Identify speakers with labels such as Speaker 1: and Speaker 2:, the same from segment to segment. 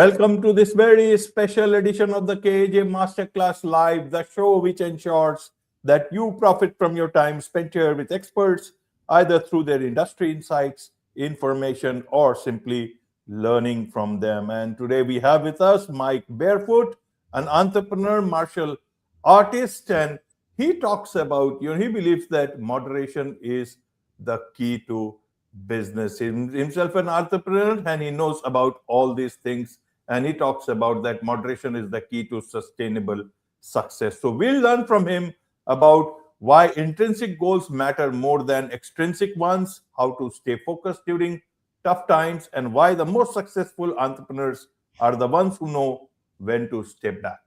Speaker 1: Welcome to this very special edition of the KAJ Masterclass Live, the show which ensures that you profit from your time spent here with experts, either through their industry insights, information, or simply learning from them. And today we have with us Mike Barefoot, an entrepreneur, martial artist, and he talks about, he believes that moderation is the key to business. Himself an entrepreneur, and he knows about all these things, and he talks about that moderation is the key to sustainable success. So we'll learn from him about why intrinsic goals matter more than extrinsic ones, how to stay focused during tough times, and why the most successful entrepreneurs are the ones who know when to step back.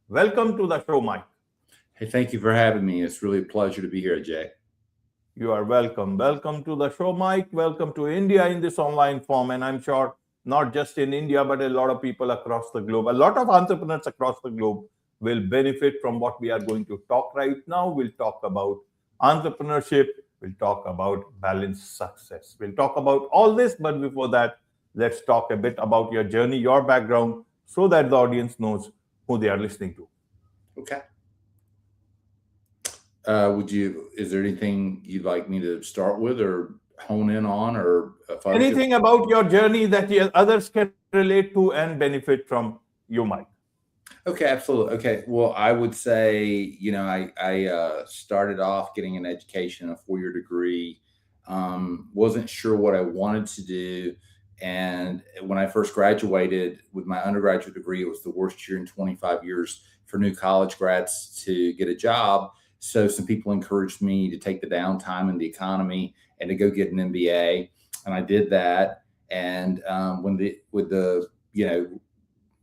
Speaker 1: Welcome to the show, Mike.
Speaker 2: Hey, thank you for having me. It's really a pleasure to be here, Ajay.
Speaker 1: You are welcome. Welcome to the show, Mike. Welcome to India in this online form. And I'm sure not just in India, but a lot of people across the globe, a lot of entrepreneurs across the globe will benefit from what we are going to talk right now. We'll talk about entrepreneurship. We'll talk about balanced success. We'll talk about all this. But before that, let's talk a bit about your journey, your background, so that the audience knows who they are listening to.
Speaker 2: Okay. Is there anything you'd like me to start with or hone in on, or
Speaker 1: anything about your journey that others can relate to and benefit from you, Mike?
Speaker 2: Okay, absolutely. Okay. Well, I would say, I started off getting an education, a 4-year degree, wasn't sure what I wanted to do. And when I first graduated with my undergraduate degree, it was the worst year in 25 years for new college grads to get a job. So some people encouraged me to take the downtime in the economy and to go get an MBA, and I did that. And when the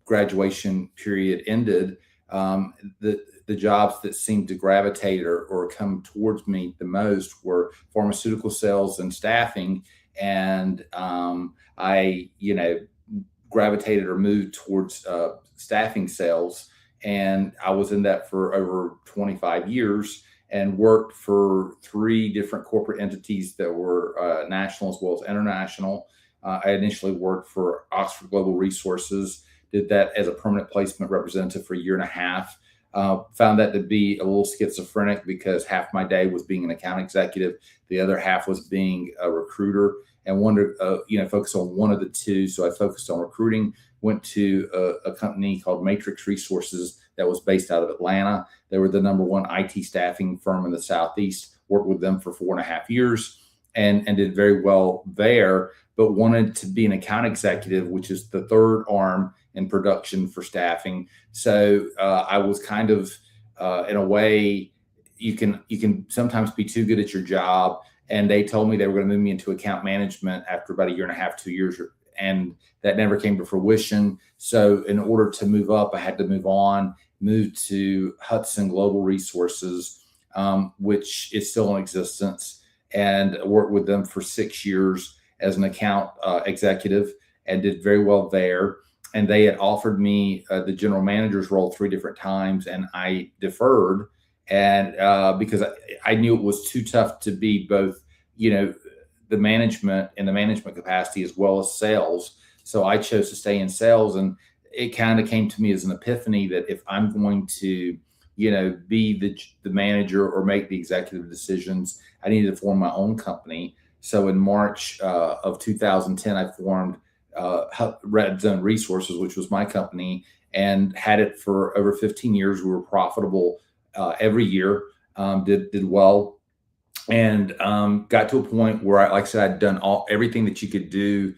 Speaker 2: graduation period ended, the jobs that seemed to gravitate or come towards me the most were pharmaceutical sales and staffing. And I gravitated or moved towards staffing sales. And I was in that for over 25 years and worked for 3 different corporate entities that were national as well as international. I initially worked for Oxford Global Resources, did that as a permanent placement representative for 1.5 years. Found that to be a little schizophrenic because half my day was being an account executive, the other half was being a recruiter, and wanted to focus on one of the two. So I focused on recruiting. Went to a company called Matrix Resources that was based out of Atlanta. They were the #1 IT staffing firm in the Southeast. Worked with them for 4.5 years and did very well there, but wanted to be an account executive, which is the third arm in production for staffing. So I was kind of, in a way, you can sometimes be too good at your job. And they told me they were going to move me into account management after about 1.5 years, 2 years. And that never came to fruition. So in order to move up, I had to move to Hudson Global Resources, which is still in existence, and worked with them for 6 years as an account executive and did very well there. And they had offered me the general manager's role 3 different times, and I deferred. And because I knew it was too tough to be both, the management in the management capacity as well as sales. So I chose to stay in sales, and it kind of came to me as an epiphany that if I'm going to, be the manager or make the executive decisions, I needed to form my own company. So in March of 2010, I formed RYYZN Resources, which was my company, and had it for over 15 years. We were profitable every year, did well. And got to a point where, like I said, I'd done everything that you could do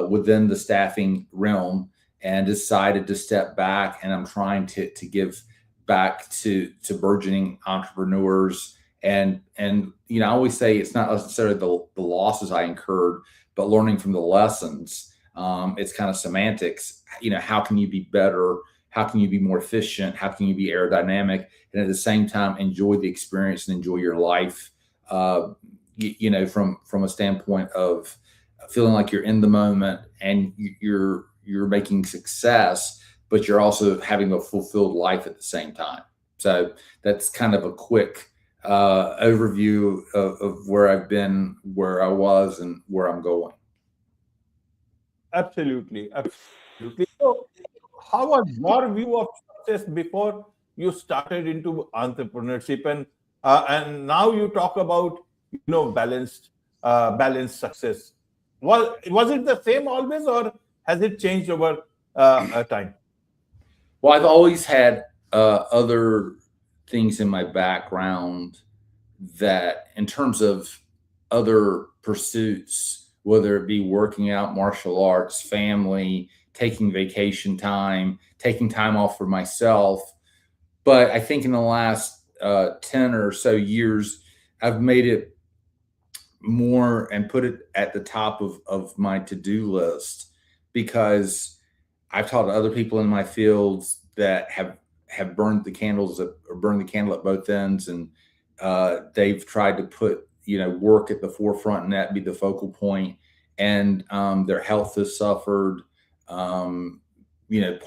Speaker 2: within the staffing realm, and decided to step back. And I'm trying to give back to burgeoning entrepreneurs. And I always say it's not necessarily the losses I incurred, but learning from the lessons. It's kind of semantics. How can you be better? How can you be more efficient? How can you be aerodynamic? And at the same time, enjoy the experience and enjoy your life. From a standpoint of feeling like you're in the moment and you're making success, but you're also having a fulfilled life at the same time. So that's kind of a quick overview of where I've been, where I was, and where I'm going.
Speaker 1: Absolutely. So how was your view of success before you started into entrepreneurship, and now you talk about balanced success. Was it the same always, or has it changed over time?
Speaker 2: Well, I've always had other things in my background that, in terms of other pursuits, whether it be working out, martial arts, family, taking vacation time, taking time off for myself. But I think in the last 10 or so years, I've made it more and put it at the top of my to-do list, because I've talked to other people in my fields that have burned the candles or burned the candle at both ends, and they've tried to put work at the forefront and that be the focal point, and their health has suffered.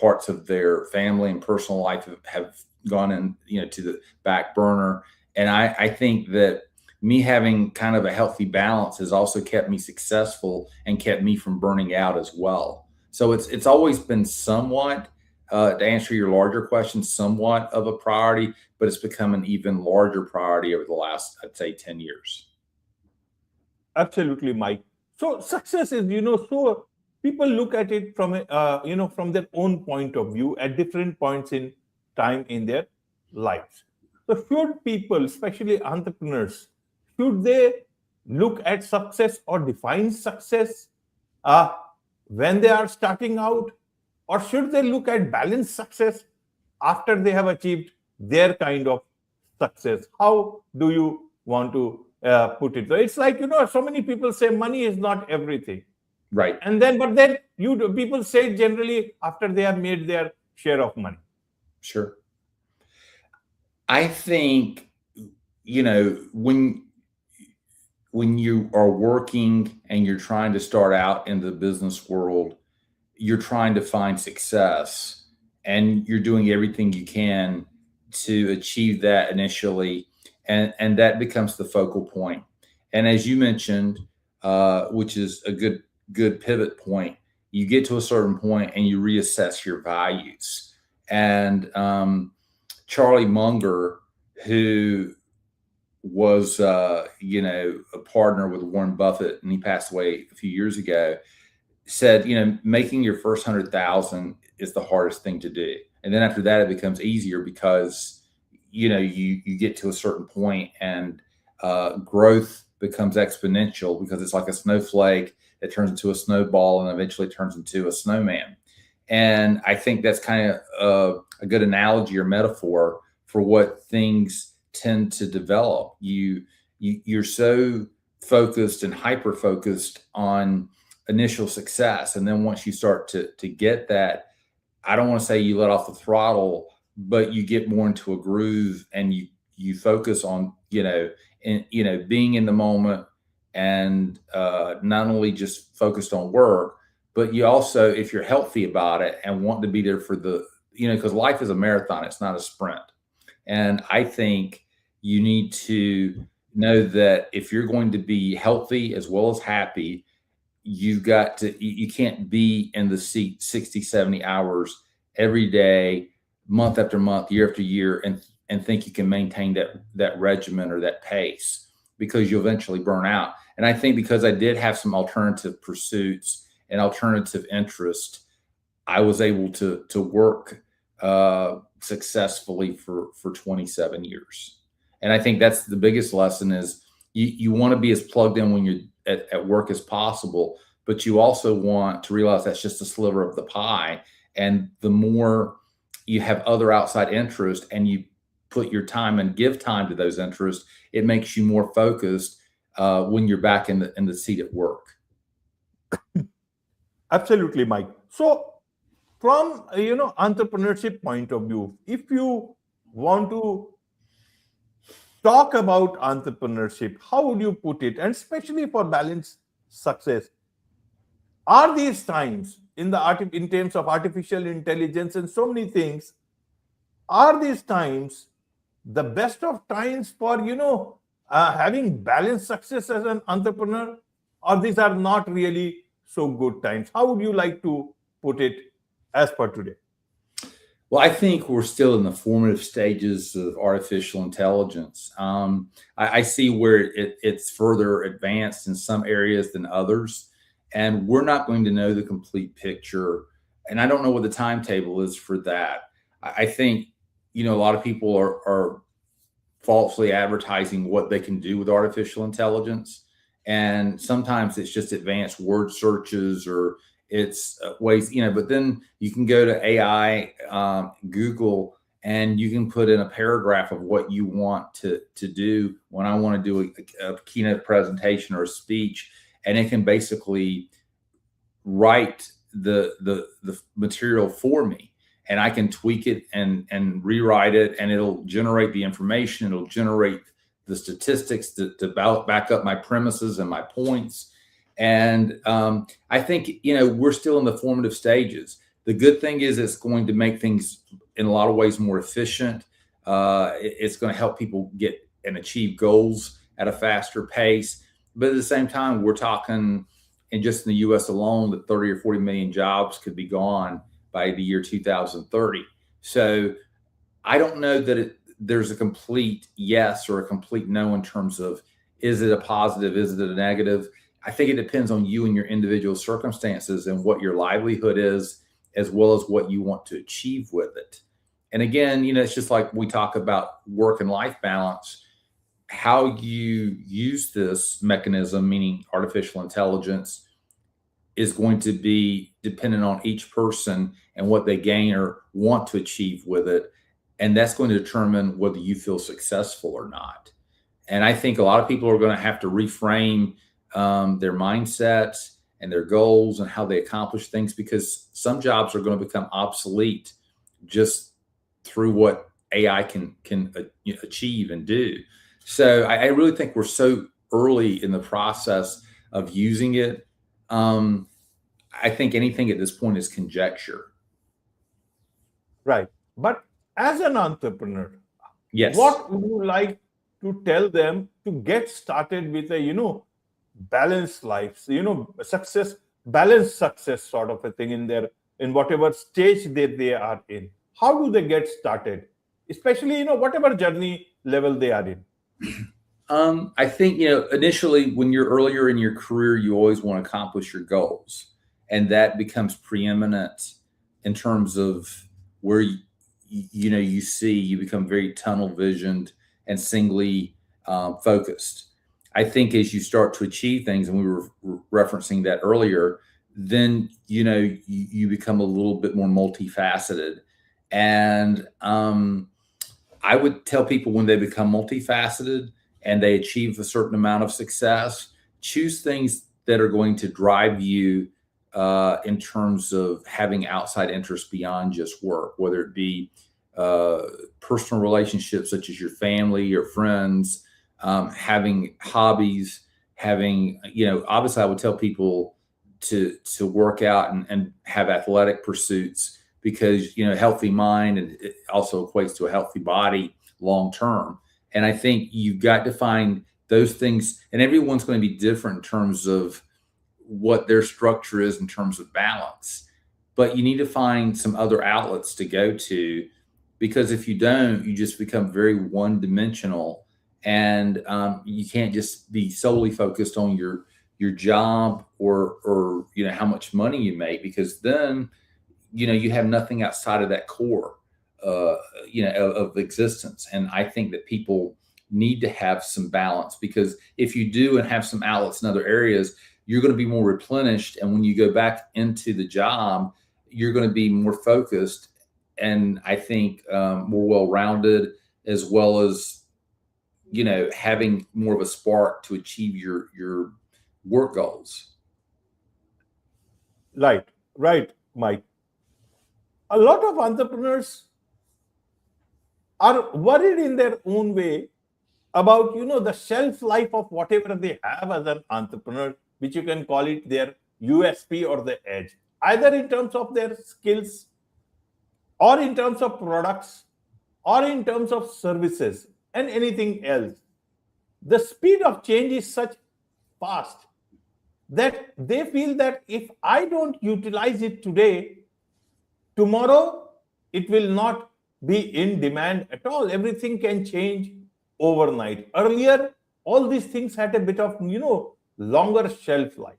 Speaker 2: Parts of their family and personal life have gone in to the back burner, and I think that me having kind of a healthy balance has also kept me successful and kept me from burning out as well. So it's always been somewhat, to answer your larger question, somewhat of a priority, but it's become an even larger priority over the last, I'd say, 10 years.
Speaker 1: Absolutely, Mike. So success is, so people look at it from from their own point of view at different points in time in their lives. So should people, especially entrepreneurs, should they look at success or define success uh, when they are starting out, or should they look at balanced success after they have achieved their kind of success? How do you want to put it? So it's like, so many people say money is not everything.
Speaker 2: Right.
Speaker 1: But then people say generally after they have made their share of money.
Speaker 2: Sure. I think, when you are working and you're trying to start out in the business world, you're trying to find success and you're doing everything you can to achieve that initially. And that becomes the focal point. And as you mentioned, which is a good pivot point, you get to a certain point and you reassess your values. And Charlie Munger, who was a partner with Warren Buffett, and he passed away a few years ago, said, making your first 100,000 is the hardest thing to do. And then after that, it becomes easier because, you get to a certain point and growth becomes exponential, because it's like a snowflake that turns into a snowball and eventually turns into a snowman. And I think that's kind of a good analogy or metaphor for what things tend to develop. You're so focused and hyper focused on initial success, and then once you start to get that, I don't want to say you let off the throttle, but you get more into a groove, and you focus on being in the moment, and not only just focused on work, but you also, if you're healthy about it and want to be there for the because life is a marathon, it's not a sprint. And I think you need to know that if you're going to be healthy as well as happy, you can't be in the seat 60, 70 hours every day, month after month, year after year, and think you can maintain that regimen or that pace, because you'll eventually burn out. And I think because I did have some alternative pursuits and alternative interest, I was able to work successfully for 27 years. And I think that's the biggest lesson is you want to be as plugged in when you're at work as possible, but you also want to realize that's just a sliver of the pie. And the more you have other outside interest and you put your time and give time to those interests, it makes you more focused when you're back in the seat at work.
Speaker 1: Absolutely, Mike. So from entrepreneurship point of view, if you want to talk about entrepreneurship, how would you put it? And especially for balanced success, are these times in terms of artificial intelligence and so many things, are these times the best of times for having balanced success as an entrepreneur, or these are not really so good times? How would you like to put it as per today?
Speaker 2: Well, I think we're still in the formative stages of artificial intelligence. I see where it's further advanced in some areas than others, and we're not going to know the complete picture. And I don't know what the timetable is for that. I think, a lot of people are falsely advertising what they can do with artificial intelligence. And sometimes it's just advanced word searches or it's ways, but then you can go to AI, Google, and you can put in a paragraph of what you want to do. When I want to do a keynote presentation or a speech, and it can basically write the material for me, and I can tweak it and rewrite it, and it'll generate the information. It'll generate the statistics to back up my premises and my points. And I think, we're still in the formative stages. The good thing is it's going to make things in a lot of ways more efficient. It's going to help people get and achieve goals at a faster pace. But at the same time, we're talking, and just in the US alone, that 30 or 40 million jobs could be gone by the year 2030. So I don't know that there's a complete yes or a complete no in terms of, is it a positive, is it a negative? I think it depends on you and your individual circumstances and what your livelihood is, as well as what you want to achieve with it. And again, it's just like we talk about work and life balance. How you use this mechanism, meaning artificial intelligence, is going to be dependent on each person and what they gain or want to achieve with it. And that's going to determine whether you feel successful or not. And I think a lot of people are going to have to reframe their mindsets and their goals and how they accomplish things, because some jobs are going to become obsolete just through what AI can achieve and do. So I really think we're so early in the process of using it. I think anything at this point is conjecture.
Speaker 1: Right. But as an entrepreneur,
Speaker 2: Yes.
Speaker 1: what would you like to tell them to get started with a, balanced life, balanced success sort of a thing in whatever stage they are in? How do they get started? Especially, whatever journey level they are in.
Speaker 2: I think, initially when you're earlier in your career, you always want to accomplish your goals, and that becomes preeminent in terms of where you become very tunnel visioned and singly focused. I think as you start to achieve things, and we were referencing that earlier, then you become a little bit more multifaceted. And I would tell people, when they become multifaceted and they achieve a certain amount of success, choose things that are going to drive you in terms of having outside interests beyond just work, whether it be personal relationships such as your family, your friends, having hobbies, obviously I would tell people to work out and have athletic pursuits, because, a healthy mind, and it also equates to a healthy body long term. And I think you've got to find those things, and everyone's going to be different in terms of what their structure is in terms of balance. But you need to find some other outlets to go to, because if you don't, you just become very one-dimensional, and you can't just be solely focused on your job or how much money you make, because then you have nothing outside of that core of existence. And I think that people need to have some balance, because if you do and have some outlets in other areas, you're going to be more replenished. And when you go back into the job, you're going to be more focused, and I think more well-rounded, as well as, having more of a spark to achieve your work goals.
Speaker 1: Right, Mike. A lot of entrepreneurs are worried in their own way about, the shelf life of whatever they have as an entrepreneur, which you can call it their USP or the edge, either in terms of their skills, or in terms of products, or in terms of services and anything else. The speed of change is such fast that they feel that if I don't utilize it today, tomorrow it will not be in demand at all. Everything can change overnight. Earlier, all these things had a bit of, longer shelf life.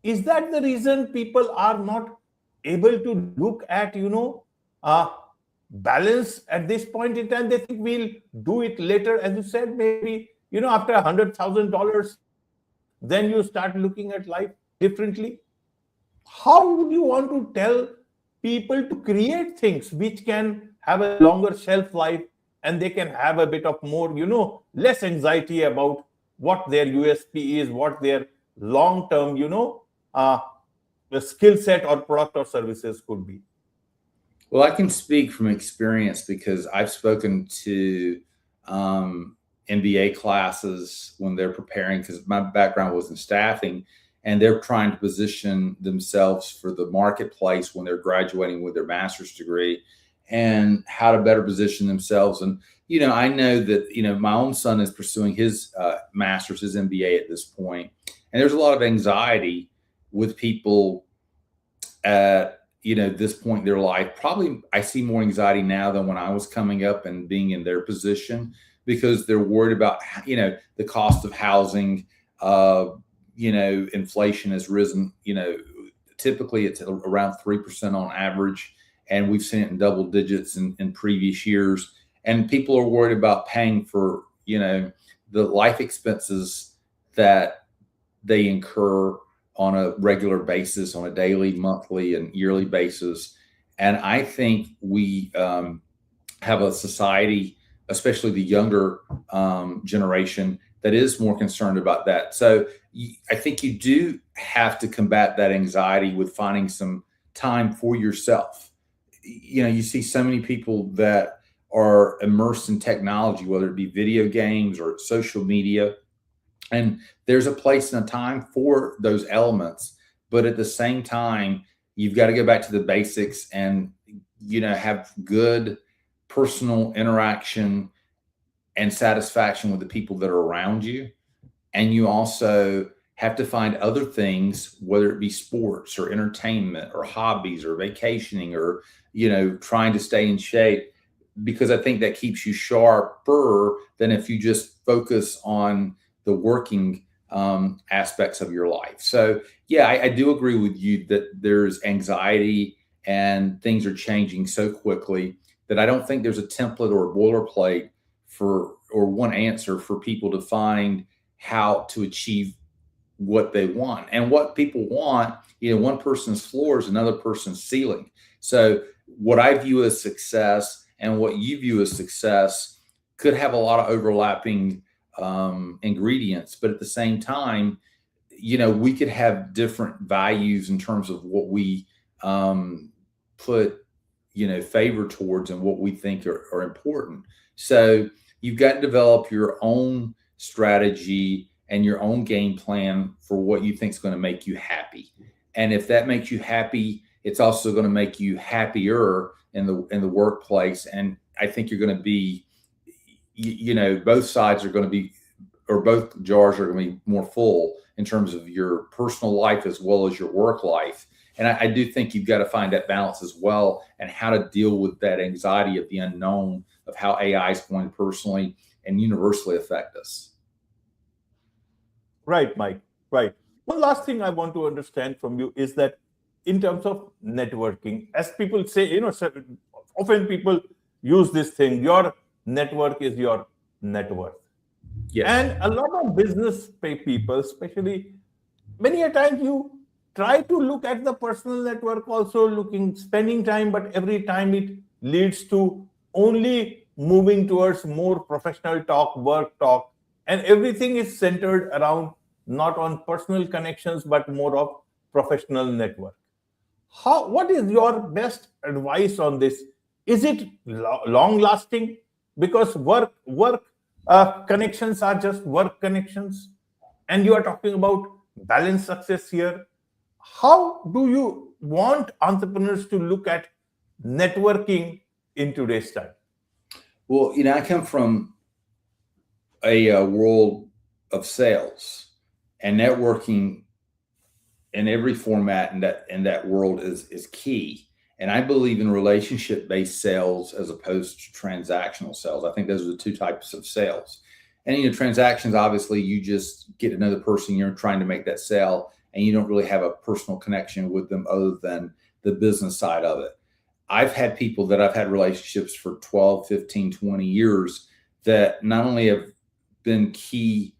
Speaker 1: Is that the reason people are not able to look at, uh, balance at this point in time? They think we'll do it later, as you said, maybe, after $100,000, then you start looking at life differently. How would you want to tell people to create things which can have a longer shelf life, and they can have a bit of more, less anxiety about what their USP is, what their long term, uh, skill set or product or services could be?
Speaker 2: Well, I can speak from experience because I've spoken to MBA classes when they're preparing, because my background was in staffing, and they're trying to position themselves for the marketplace when they're graduating with their master's degree, and how to better position themselves. And, I know that, my own son is pursuing his master's, his MBA at this point, and there's a lot of anxiety with people at, this point in their life. Probably I see more anxiety now than when I was coming up and being in their position, because they're worried about, the cost of housing. Inflation has risen, typically it's around 3% on average. And we've seen it in double digits in previous years. And people are worried about paying for, the life expenses that they incur on a regular basis, on a daily, monthly, and yearly basis. And I think we have a society, especially the younger generation, that is more concerned about that. So I think you do have to combat that anxiety with finding some time for yourself. You see so many people that are immersed in technology, whether it be video games or social media, and there's a place and a time for those elements. But at the same time, you've got to go back to the basics and, have good personal interaction and satisfaction with the people that are around you. And you also have to find other things, whether it be sports or entertainment or hobbies or vacationing or, trying to stay in shape, because I think that keeps you sharper than if you just focus on the working aspects of your life. So yeah, I do agree with you that there's anxiety and things are changing so quickly that I don't think there's a template or a boilerplate or one answer for people to find how to achieve what they want. And what people want, one person's floor is another person's ceiling. So what I view as success and what you view as success could have a lot of overlapping ingredients, but at the same time, we could have different values in terms of what we put, favor towards and what we think are important. So you've got to develop your own strategy and your own game plan for what you think is going to make you happy. And if that makes you happy, it's also going to make you happier in the workplace. And I think you're going to be, both sides are going to be, or both jars are going to be more full in terms of your personal life as well as your work life. And I do think you've got to find that balance as well, and how to deal with that anxiety of the unknown of how AI is going to personally and universally affect us.
Speaker 1: Right, Mike. Right. One last thing I want to understand from you is that in terms of networking, as people say, often people use this thing, your network is your net worth.
Speaker 2: Yes.
Speaker 1: And a lot of business people, especially, many a times you try to look at the personal network also spending time, but every time it leads to only moving towards more professional talk, work talk, and everything is centered around not on personal connections, but more of professional network. What is your best advice on this? Is it long lasting? Because work connections are just work connections, and you are talking about balanced success here. How do you want entrepreneurs to look at networking in today's time?
Speaker 2: Well, I come from a world of sales, and networking in every format in that world is key. And I believe in relationship-based sales as opposed to transactional sales. I think those are the two types of sales. And, transactions, obviously, you just get to know the person you're trying to make that sale, and you don't really have a personal connection with them other than the business side of it. I've had people that I've had relationships for 12, 15, 20 years that not only have been key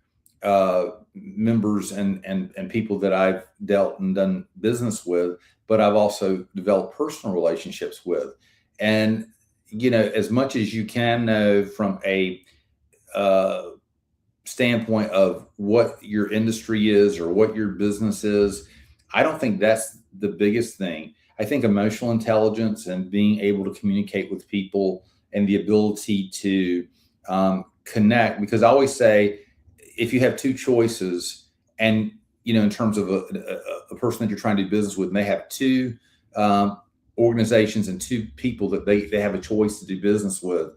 Speaker 2: members and people that I've dealt and done business with, but I've also developed personal relationships with. And, as much as you can know from a standpoint of what your industry is or what your business is, I don't think that's the biggest thing. I think emotional intelligence and being able to communicate with people and the ability to connect, because I always say, if you have two choices and, in terms of a person that you're trying to do business with, and they have two organizations and two people that they have a choice to do business with,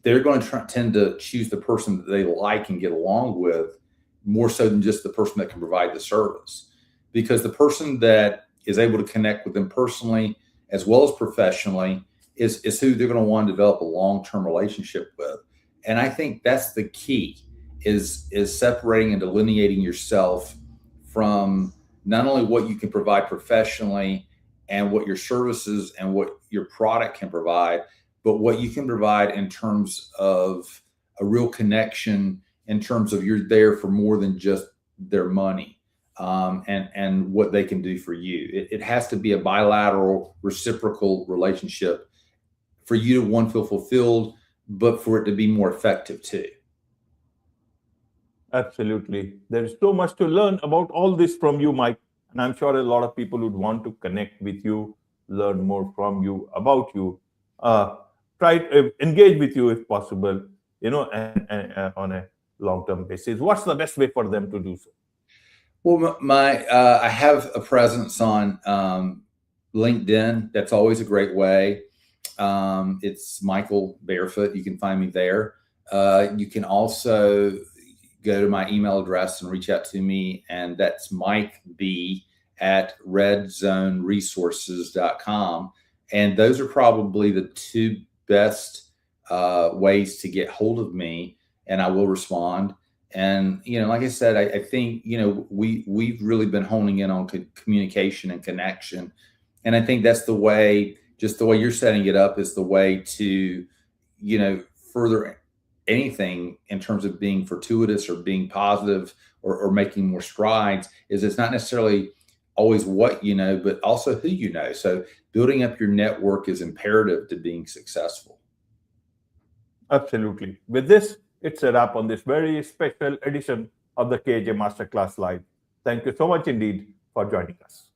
Speaker 2: they're going to tend to choose the person that they like and get along with more so than just the person that can provide the service. Because the person that is able to connect with them personally as well as professionally is who they're going to want to develop a long-term relationship with. And I think that's the key, is separating and delineating yourself from not only what you can provide professionally and what your services and what your product can provide, but what you can provide in terms of a real connection, in terms of you're there for more than just their money, and what they can do for you. It has to be a bilateral, reciprocal relationship for you to, one, feel fulfilled, but for it to be more effective too.
Speaker 1: Absolutely. There is so much to learn about all this from you, Mike. And I'm sure a lot of people would want to connect with you, learn more from you, about you, try to engage with you if possible, and on a long-term basis. What's the best way for them to do so?
Speaker 2: Well, I have a presence on LinkedIn. That's always a great way. It's Michael Barefoot. You can find me there. You can also go to my email address and reach out to me, and that's mikeb@redzoneresources.com. And those are probably the two best ways to get hold of me, and I will respond. And, like I said, I think, we've really been honing in on communication and connection. And I think that's the way, just the way you're setting it up is the way to, further anything in terms of being fortuitous or being positive or making more strides. Is it's not necessarily always what you know, but also who you know. So building up your network is imperative to being successful.
Speaker 1: Absolutely. With this, it's a wrap on this very special edition of the KAJ Masterclass Live. Thank you so much indeed for joining us.